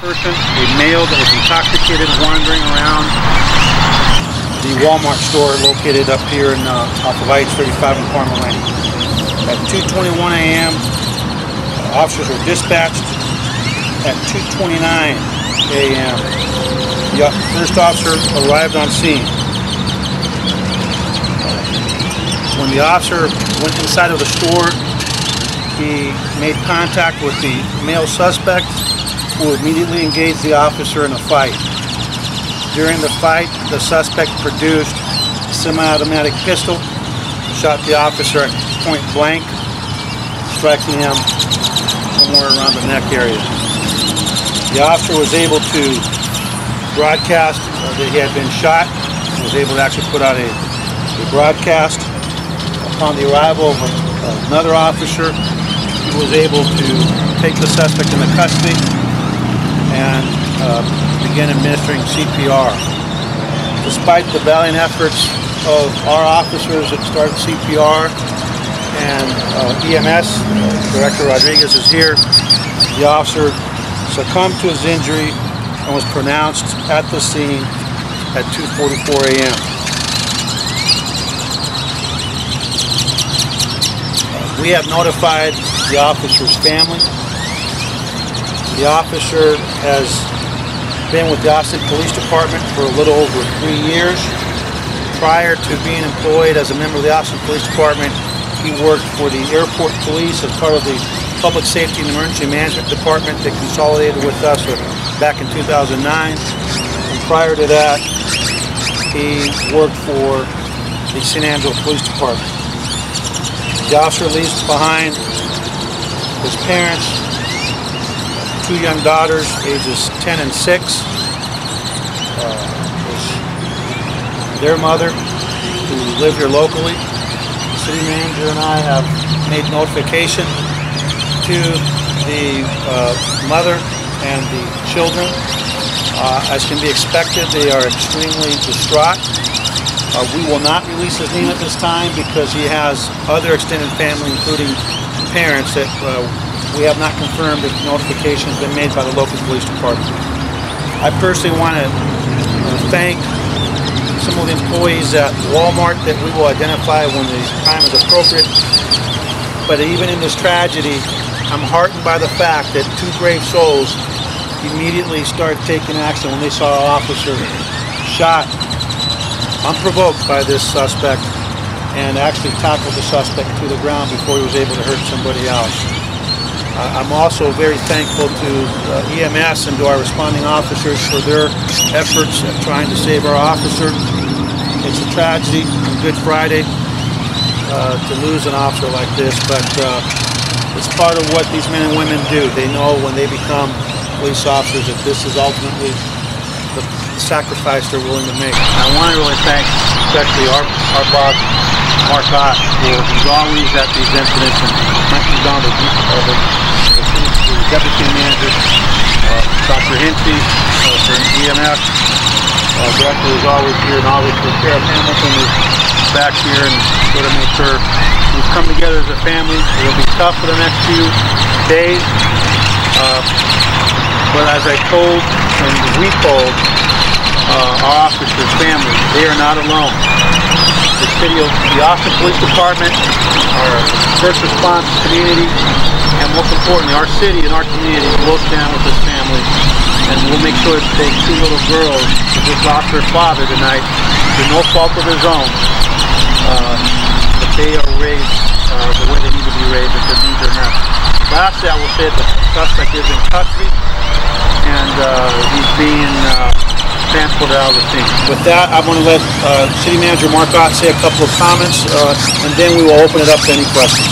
person, a male that was intoxicated, wandering around the Walmart store located up here off of I-35 in Parma Lane. At 2:21 a.m., officers were dispatched. At 2:29 a.m., the first officer arrived on scene. When the officer went inside of the store, he made contact with the male suspect, who immediately engaged the officer in a fight. During the fight, the suspect produced a semi-automatic pistol, shot the officer at point blank, striking him somewhere around the neck area. The officer was able to broadcast that he had been shot, and was able to actually put out a broadcast. Upon the arrival of another officer, he was able to take the suspect into custody and begin administering CPR. Despite the valiant efforts of our officers that started CPR and EMS, Director Rodriguez is here, the officer succumbed to his injury and was pronounced at the scene at 2:44 a.m. We have notified the officer's family. The officer has been with the Austin Police Department for a little over 3 years. Prior to being employed as a member of the Austin Police Department, he worked for the Airport Police as part of the Public Safety and Emergency Management Department that consolidated with us back in 2009. And prior to that, he worked for the San Angelo Police Department. The officer leaves behind his parents, 2 young daughters, ages 10 and 6. Their mother, who live here locally. The city manager and I have made notification to the mother and the children. As can be expected, they are extremely distraught. We will not release his name at this time because he has other extended family, including parents, that we have not confirmed if notification has been made by the local police department. I personally want to thank some of the employees at Walmart that we will identify when the time is appropriate. But even in this tragedy, I'm heartened by the fact that 2 brave souls immediately started taking action when they saw an officer shot unprovoked by this suspect and actually tackled the suspect to the ground before he was able to hurt somebody else. I'm also very thankful to EMS and to our responding officers for their efforts at trying to save our officer. It's a tragedy on Good Friday to lose an officer like this, but it's part of what these men and women do. They know when they become police officers that this is ultimately the sacrifice they're willing to make. I want to really thank especially our boss, Mark Ott, for he's always at these incidents and hunting down the deputy manager, Dr. Hinchy, for EMS. Director is always here, and always the Sheriff Hamilton is back here and sort of make sure we've come together as a family. It'll be tough for the next few days, but as I told and we told our officers' families, they are not alone. The Austin Police Department, our first response community, and most importantly, our city and our community will stand with this family, and we'll make sure to take 2 little girls who just lost their father tonight through no fault of his own, that they are raised the way they need to be raised and their needs are met. Lastly, I will say that the suspect is in custody and he's being transported out of the scene. With that, I'm going to let City Manager Mark Ott say a couple of comments, and then we will open it up to any questions.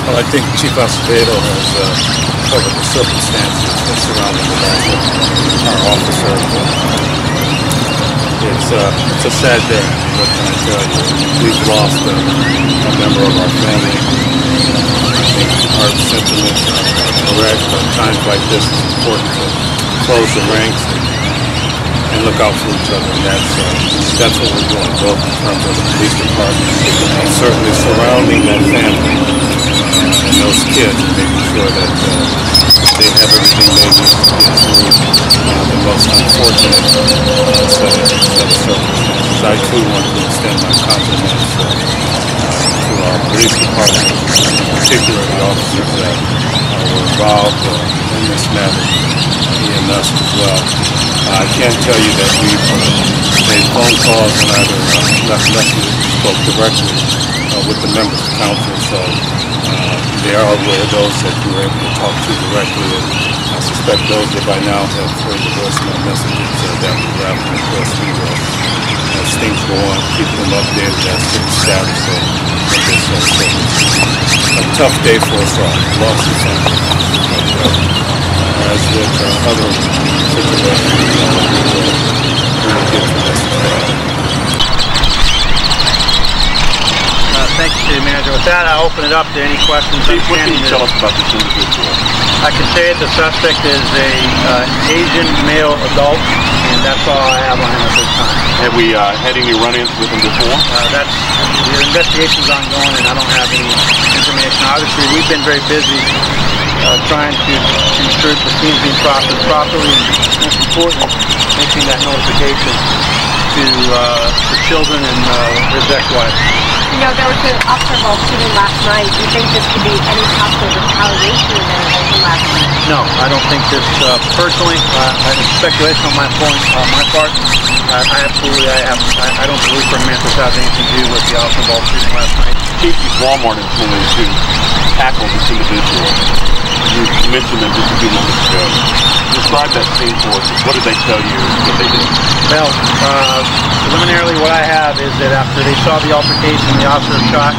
Well, I think Chief Acevedo has covered the circumstances that surround the death of our officer. It's a sad day. What can I tell you? We've lost a member of our family. I think our sentiments are correct, but times like this it's important to close the ranks and look out for each other. And that's what we're doing, both in terms of the police department and certainly surrounding that family and those kids, making sure that they have everything made to get through the most unfortunate set of circumstances. I too want to extend my compliments to our police department, particularly the officers that were involved in this matter, EMS as well. I can tell you that we've made phone calls and either left messages, spoke directly with the members of council, so they are aware of those that we were able to talk to directly, and I suspect those that by now have heard the voicemail messages that we have. And of course, we will, as things go on, keep them updated as to the status of this. A tough day for us all, lost to family. As with other situations, we will get to this. Thank you, City Manager. With that, I'll open it up to any questions. Chief, what can you tell us about this individual? I can say the suspect is a Asian male adult, and that's all I have on him at this time. Have we had any run-ins with him before? The investigation's ongoing, and I don't have any information. Obviously, we've been very busy trying to ensure the scene's being processed properly, and most important, making that notification to the children and his ex-wife. You know, there was an officer shooting last night. Do you think this could be any possible retaliation that happened last night? No, I don't think this personally. It's speculation on my part. I don't believe for a minute this has anything to do with the officer shooting last night. Chief, Walmart intended to tackle this individual. You mentioned them just a few moments ago. Describe that scene for us. What did they tell you that they did? Well, preliminarily what I have is that after they saw the altercation, the officer shot,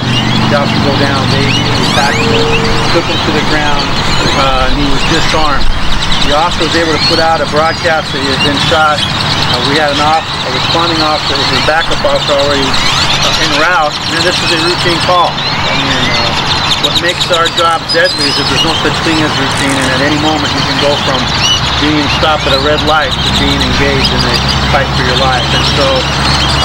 the officer go down, they immediately tackled him, took him to the ground, and he was disarmed. The officer was able to put out a broadcast that he had been shot. We had a responding officer, his backup officer already en route, and this is a routine call. I mean, what makes our job deadly is that there's no such thing as routine, and at any moment you can go from being stopped at a red light to being engaged in a fight for your life. And so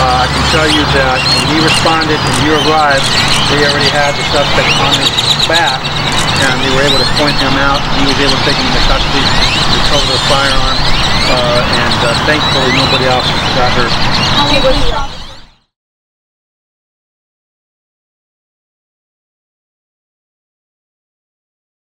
I can tell you that when he responded and you arrived, they already had the suspect on his back, and they were able to point him out. He was able to take him into custody, recover the firearm, and thankfully nobody else got hurt.